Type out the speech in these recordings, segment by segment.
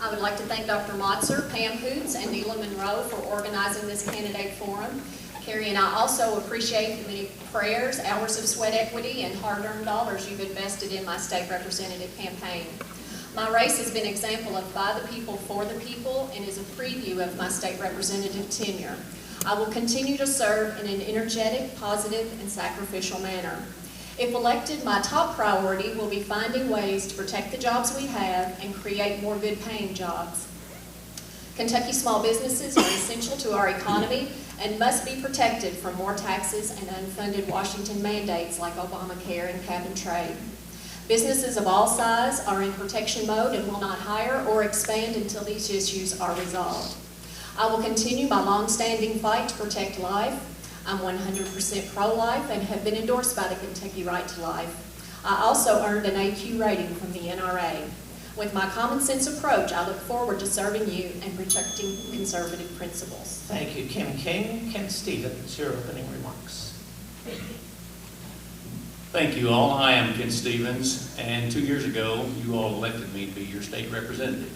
I would like to thank Dr. Motzer, Pam Hoots, and Neela Monroe for organizing this candidate forum. Carrie and I also appreciate the many prayers, hours of sweat equity, and hard-earned dollars you've invested in my state representative campaign. My race has been an example of by the people, for the people, and is a preview of my state representative tenure. I will continue to serve in an energetic, positive, and sacrificial manner. If elected, my top priority will be finding ways to protect the jobs we have and create more good-paying jobs. Kentucky small businesses are essential to our economy and must be protected from more taxes and unfunded Washington mandates like Obamacare and cap and trade. Businesses of all sizes are in protection mode and will not hire or expand until these issues are resolved. I will continue my long-standing fight to protect life. I'm 100% pro-life and have been endorsed by the Kentucky Right to Life. I also earned an AQ rating from the NRA. With my common sense approach, I look forward to serving you and protecting conservative principles. Thank you, Kim King. Ken Stevens, your opening remarks. Thank you all. I am Ken Stevens, and 2 years ago, you all elected me to be your state representative.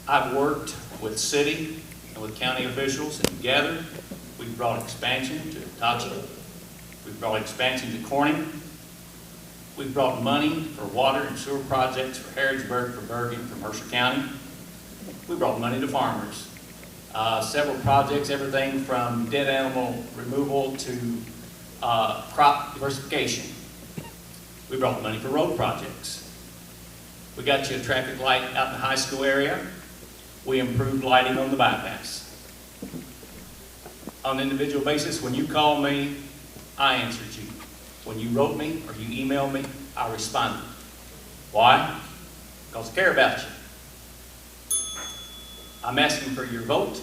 I've worked with city and with county officials, and together we've brought expansion to Totsville. We've brought expansion to Corning. We've brought money for water and sewer projects for Harrodsburg, for Bergen, for Mercer County. We brought money to farmers. Several projects, everything from dead animal removal to crop diversification. We brought money for road projects. We got you a traffic light out in the high school area. We improved lighting on the bypass. On an individual basis, when you called me, I answered you. When you wrote me or you emailed me, I responded. Why? Because I care about you. I'm asking for your vote.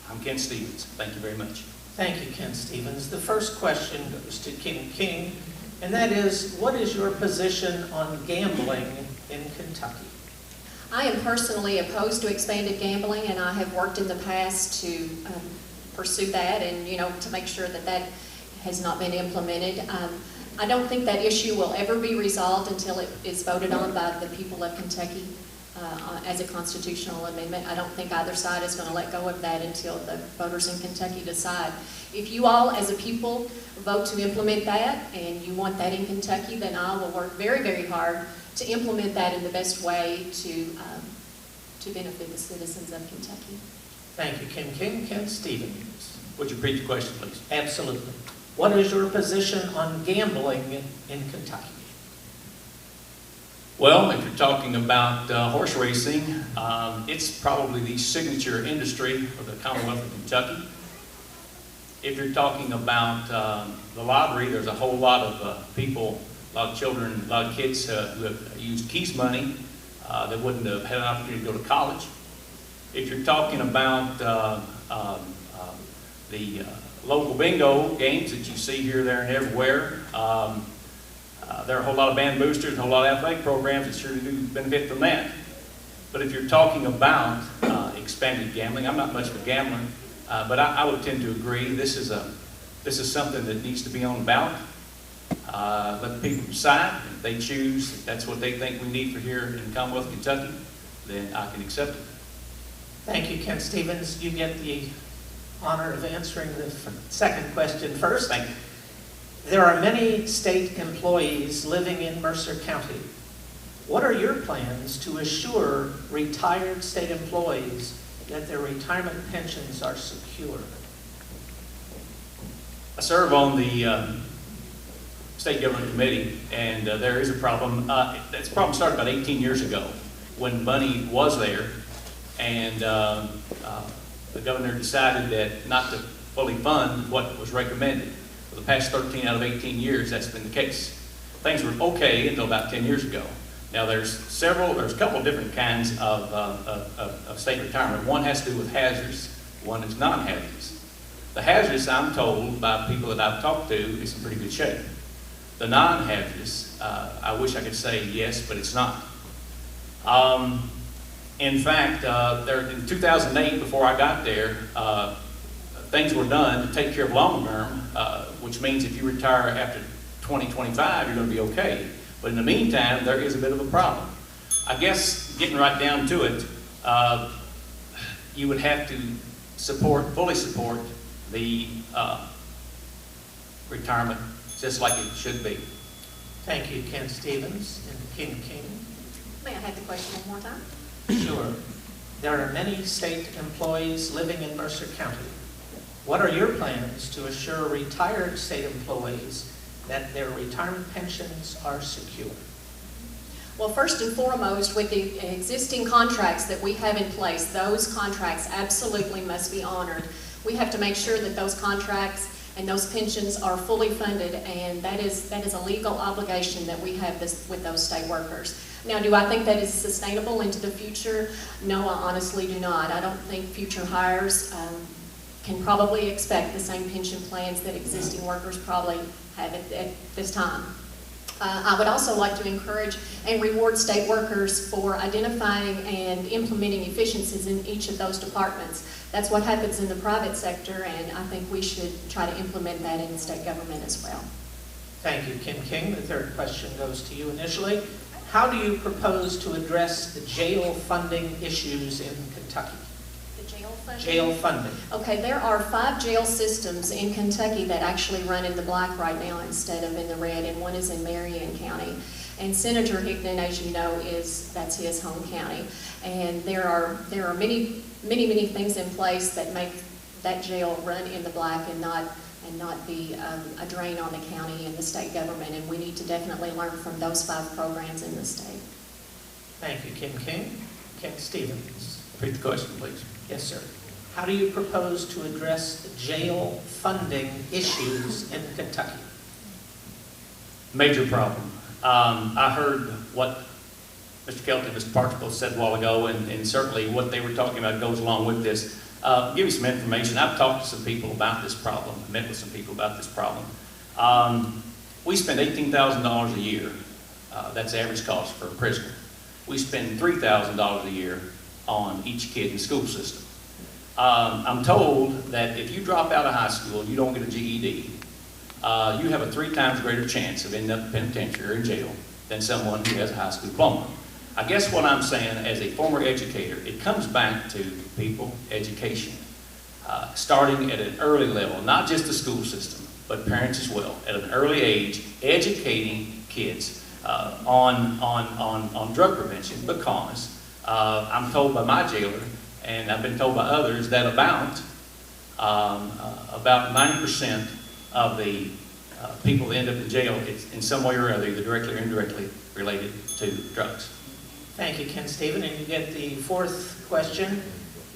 I'm Ken Stevens. Thank you very much. Thank you, Ken Stevens. The first question goes to Kim King, and that is, what is your position on gambling in Kentucky? I am personally opposed to expanded gambling, and I have worked in the past to pursue that and, to make sure that that has not been implemented. I don't think that issue will ever be resolved until it is voted on by the people of Kentucky as a constitutional amendment. I don't think either side is going to let go of that until the voters in Kentucky decide. If you all, as a people, vote to implement that and you want that in Kentucky, then I will work very, very hard to implement that in the best way to benefit the citizens of Kentucky. Thank you, Kim King. Ken Stevens. Would you repeat the question, please? Absolutely. What is your position on gambling in Kentucky? Well, if you're talking about horse racing, it's probably the signature industry of the Commonwealth of Kentucky. If you're talking about the lottery, there's a whole lot of people, a lot of children, a lot of kids who have used Keys money that wouldn't have had an opportunity to go to college. If you're talking about the local bingo games that you see here, there, and everywhere, there are a whole lot of band boosters and a whole lot of athletic programs that sure do benefit from that. But if you're talking about expanded gambling, I'm not much of a gambler, but I would tend to agree. This is something that needs to be on the ballot. Let the people decide. If they choose, if that's what they think we need for here in the Commonwealth of Kentucky, then I can accept it. Thank you, Ken Stevens. You get the honor of answering the second question first. Thank you. There are many state employees living in Mercer County. What are your plans to assure retired state employees that their retirement pensions are secure? I serve on the State Government Committee, and there is a problem. That problem started about 18 years ago when money was there, and the governor decided that not to fully fund what was recommended. For the past 13 out of 18 years, that's been the case. Things were okay until about 10 years ago. Now there's a couple of different kinds of state retirement. One has to do with hazardous, one is non-hazardous. The hazardous, I'm told by people that I've talked to, is in pretty good shape. The non-hazardous, I wish I could say yes, but it's not. In fact, in 2008, before I got there, things were done to take care of long term, which means if you retire after 2025, you're going to be okay. But in the meantime, there is a bit of a problem. I guess, getting right down to it, you would have to fully support the retirement, just like it should be. Thank you, Ken Stevens and King King. May I have the question one more time? Sure. There are many state employees living in Mercer County. What are your plans to assure retired state employees that their retirement pensions are secure? Well, first and foremost, with the existing contracts that we have in place, those contracts absolutely must be honored. We have to make sure that those contracts and those pensions are fully funded, and that is a legal obligation that we have with those state workers. Now, do I think that is sustainable into the future? No, I honestly do not. I don't think future hires can probably expect the same pension plans that existing workers probably have at this time. I would also like to encourage and reward state workers for identifying and implementing efficiencies in each of those departments. That's what happens in the private sector, and I think we should try to implement that in the state government as well. Thank you, Kim King. The third question goes to you initially. How do you propose to address the jail funding issues in Kentucky? The jail funding? Jail funding. Okay, there are 5 jail systems in Kentucky that actually run in the black right now instead of in the red, and one is in Marion County. And Senator Hickman, as you know, that's his home county. And there are many things in place that make that jail run in the black and not be a drain on the county and the state government. And we need to definitely learn from those 5 programs in the state. Thank you, Kim King. Ken Stevens. Repeat the question, please. Yes, sir. How do you propose to address the jail funding issues in Kentucky? Major problem. I heard what Mr. Kelty and Mr. Parksville said a while ago, and certainly what they were talking about goes along with this. Give you some information. I've talked to some people about this problem, met with some people about this problem. We spend $18,000 a year. That's the average cost for a prisoner. We spend $3,000 a year on each kid in the school system. I'm told that if you drop out of high school and you don't get a GED, you have a 3 times greater chance of ending up in penitentiary or in jail than someone who has a high school diploma. I guess what I'm saying as a former educator, it comes back to people, education, starting at an early level, not just the school system, but parents as well, at an early age, educating kids on drug prevention, because I'm told by my jailer, and I've been told by others, that about 90% of the people that end up in jail, it's in some way or other, either directly or indirectly related to drugs. Thank you, Ken Stevens. And you get the 4th question.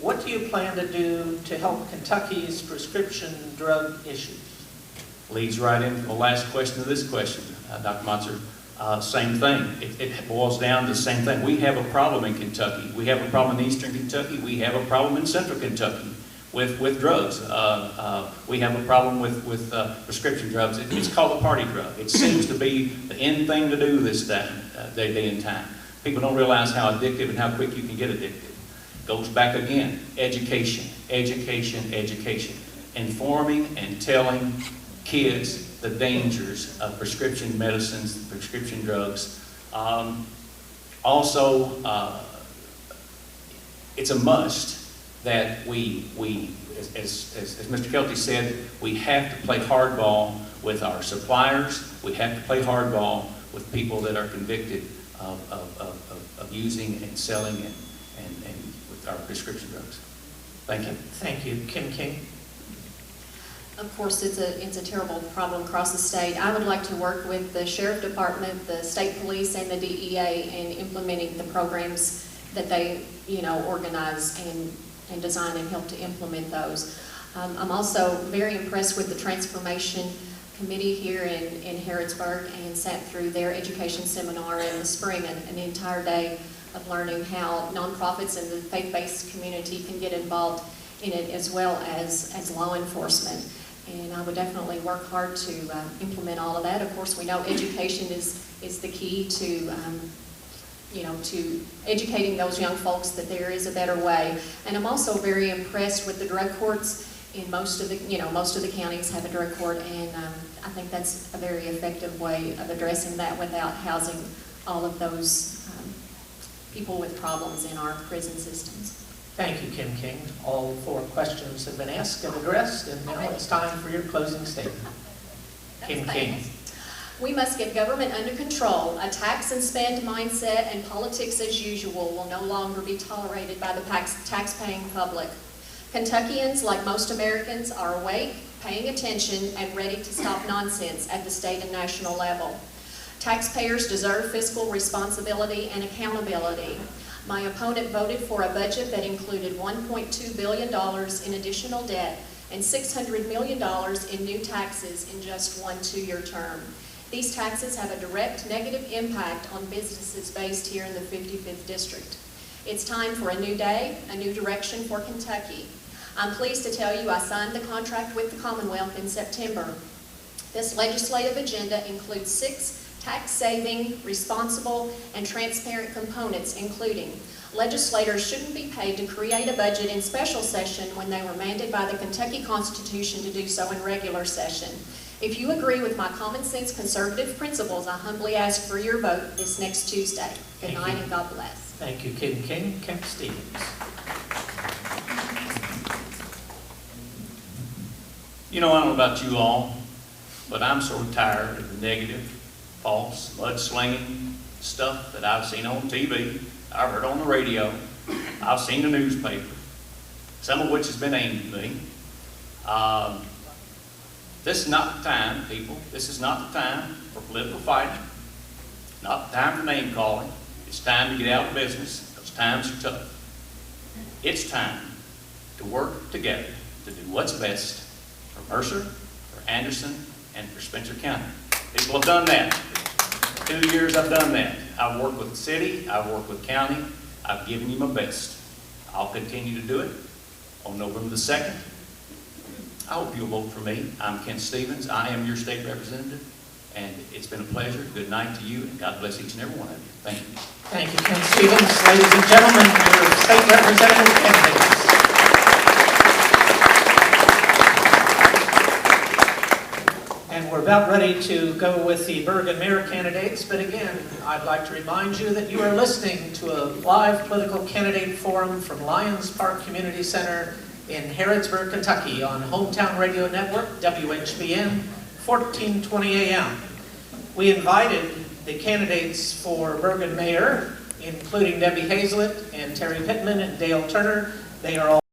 What do you plan to do to help Kentucky's prescription drug issues? Leads right into the last question of this question, Dr. Mercer. Same thing. It boils down to the same thing. We have a problem in Kentucky. We have a problem in eastern Kentucky. We have a problem in central Kentucky with drugs. We have a problem with prescription drugs. It's called a party drug. It seems to be the end thing to do this day and time. People don't realize how addictive and how quick you can get addicted. Goes back again, education, education, education. Informing and telling kids the dangers of prescription medicines, prescription drugs. Also, it's a must that we as Mr. Kelty said, we have to play hardball with our suppliers. We have to play hardball with people that are convicted of using and selling and with our prescription drugs. Thank you. Thank you. Kim King. Of course, it's a terrible problem across the state. I would like to work with the Sheriff Department, the State Police, and the DEA in implementing the programs that they, organize and design and help to implement those. I'm also very impressed with the Transformation Committee here in Harrodsburg, and sat through their education seminar in the spring, an entire day of learning how nonprofits and the faith-based community can get involved in it, as well as law enforcement. And I would definitely work hard to implement all of that. Of course, we know education is the key to to educating those young folks that there is a better way. And I'm also very impressed with the drug courts. In most of the counties have a drug court, and I think that's a very effective way of addressing that without housing all of those people with problems in our prison systems. Thank you, Kim King. All 4 questions have been asked and addressed, and now it's time for your closing statement. Kim King. We must get government under control. A tax and spend mindset and politics as usual will no longer be tolerated by the tax-paying public. Kentuckians, like most Americans, are awake, paying attention, and ready to stop nonsense at the state and national level. Taxpayers deserve fiscal responsibility and accountability. My opponent voted for a budget that included $1.2 billion in additional debt and $600 million in new taxes in just one 2-year term. These taxes have a direct negative impact on businesses based here in the 55th District. It's time for a new day, a new direction for Kentucky. I'm pleased to tell you I signed the contract with the Commonwealth in September. This legislative agenda includes 6 tax-saving, responsible, and transparent components, including legislators shouldn't be paid to create a budget in special session when they were mandated by the Kentucky Constitution to do so in regular session. If you agree with my common sense conservative principles, I humbly ask for your vote this next Tuesday. Good night and God bless. Thank you, Kim King. Kemp Stevens. You know, I don't know about you all, but I'm sort of tired of the negative, false, mudslinging stuff that I've seen on TV, I've heard on the radio, I've seen the newspaper, some of which has been aimed at me. This is not the time, people. This is not the time for political fighting. Not the time for name calling. It's time to get out of business. Those times are tough. It's time to work together to do what's best for Mercer, for Anderson, and for Spencer County. People have done that. 2 years I've done that. I've worked with the city, I've worked with county, I've given you my best. I'll continue to do it on November the 2nd. I hope you'll vote for me. I'm Ken Stevens. I am your state representative, and it's been a pleasure. Good night to you, and God bless each and every one of you. Thank you. Thank you, Ken Stevens. Ladies and gentlemen, your state representative candidates. And we're about ready to go with the Bergen Mayor candidates, but again, I'd like to remind you that you are listening to a live political candidate forum from Lions Park Community Center in Harrodsburg, Kentucky on Hometown Radio Network, WHBN, 1420 AM. We invited the candidates for Bergen Mayor, including Debbie Hazlett and Terry Pittman and Dale Turner. They are all